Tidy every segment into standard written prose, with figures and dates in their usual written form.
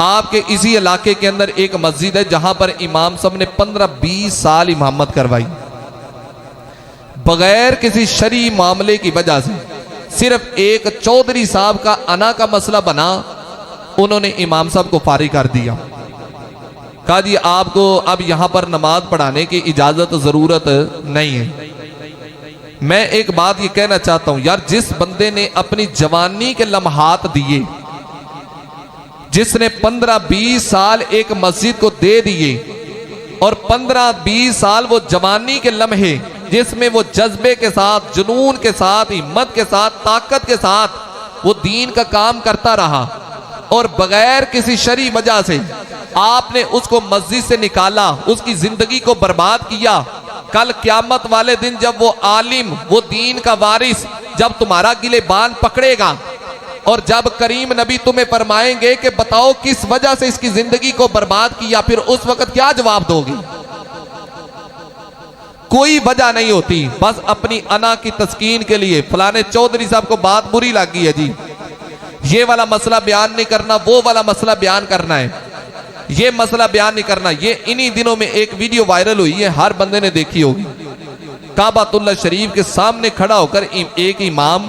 आपके इसी इलाके के अंदर एक मस्जिद है जहां पर इमाम साहब ने 15-20 साल इमामत करवाई बगैर किसी शरई मामले की वजह से। सिर्फ एक चौधरी साहब का अना का मसला बना, उन्होंने इमाम साहब को फारिग कर दिया। कहा जी आपको अब यहां पर नमाज पढ़ाने की इजाजत जरूरत नहीं है। मैं एक बात ये कहना चाहता हूं यार, जिस बंदे ने अपनी जवानी के लम्हात दिए, जिसने 15-20 साल एक मस्जिद को दे दिए और 15-20 साल वो जवानी के लम्हे जिसमें वो जज्बे के साथ, जुनून के साथ, हिम्मत के साथ, ताकत के साथ वो दीन का काम करता रहा और बगैर किसी शरई वजह से आपने उसको मस्जिद से निकाला, उसकी जिंदगी को बर्बाद किया। कल क्यामत वाले दिन जब वो आलिम, वो दीन का वारिस जब तुम्हारा गिलेबान पकड़ेगा और जब करीम नबी तुम्हें फरमाएंगे कि बताओ किस वजह से इसकी जिंदगी को बर्बाद किया, फिर उस वक्त क्या जवाब दोगे? कोई वजह नहीं होती, बस अपनी अना की तस्कीन के लिए फलाने चौधरी साहब को बात बुरी लगी है जी, ये वाला मसला बयान नहीं करना, वो वाला मसला बयान करना है, ये मसला बयान नहीं करना। ये इन्हीं दिनों में एक वीडियो वायरल हुई है, हर बंदे ने देखी होगी। काबातुल्लाह शरीफ के सामने खड़ा होकर एक इमाम,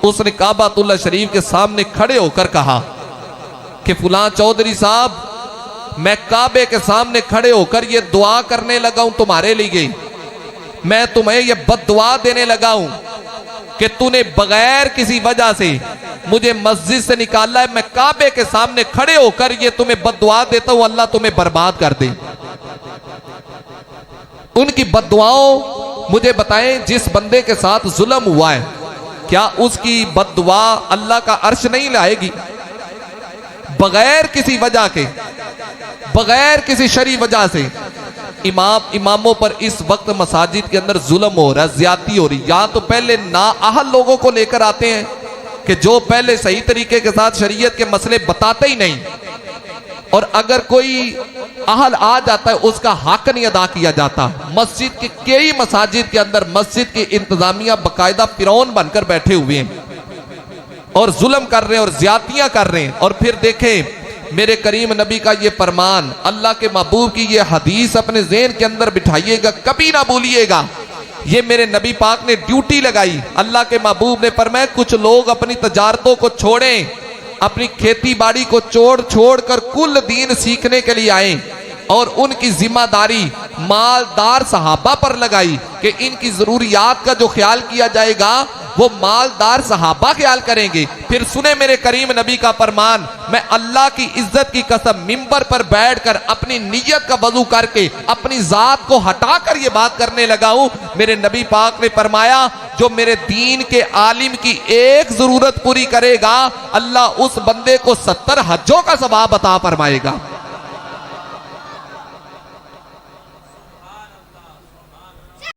उसने काबातुल्लाह शरीफ के सामने खड़े होकर कहा कि फुलां चौधरी साहब, मैं काबे के सामने खड़े होकर ये दुआ करने लगा हूं तुम्हारे लिए, मैं तुम्हें ये बद्दुआ देने लगा हूं कि तूने बगैर किसी वजह से मुझे मस्जिद से निकाला है। मैं काबे के सामने खड़े होकर ये तुम्हें बद्दुआ देता हूं, अल्लाह तुम्हें बर्बाद कर दे। उनकी बद्दुआओं मुझे बताएं, जिस बंदे के साथ जुल्म हुआ है, क्या उसकी बद्दुआ अल्लाह का अर्श नहीं लाएगी? बगैर किसी वजह के, बगैर किसी शरई वजह से इमामों पर इस वक्त मसाजिद के अंदर जुल्म हो रहा है, ज्यादती हो रही। या तो पहले नाअहल लोगों को लेकर आते हैं कि जो पहले सही तरीके के साथ शरीयत के मसले बताते ही नहीं, और अगर कोई अहल आ जाता है उसका हक नहीं अदा किया जाता। मस्जिद के कई मसाजिद के अंदर मस्जिद की इंतजामिया बाकायदा फिरौन बनकर बैठे हुए हैं और जुल्म कर रहे हैं और ज्यादतियां कर रहे हैं। और फिर देखें मेरे करीम नबी का ये फरमान, अल्लाह के महबूब की ये हदीस अपने ज़हन के अंदर बिठाइएगा, कभी ना भूलिएगा। ये मेरे नबी पाक ने ड्यूटी लगाई। अल्लाह के महबूब ने फरमाया कुछ लोग अपनी तजारतों को छोड़ें, अपनी खेती बाड़ी को छोड़ कर कुल दीन सीखने के लिए आए और उनकी जिम्मेदारी मालदार सहाबा पर लगाई कि इनकी जरूरियात का जो ख्याल किया जाएगा वो मालदार सहाबा ख्याल करेंगे। फिर सुने मेरे करीम नबी का फरमान, मैं अल्लाह की इज्जत की कसम मिंबर पर बैठकर अपनी नियत का वजू करके अपनी जात को हटाकर ये बात करने लगा हूं। मेरे नबी पाक ने फरमाया जो मेरे दीन के आलिम की एक जरूरत पूरी करेगा, अल्लाह उस बंदे को 70 हज्जों का सवाब अता फरमाएगा।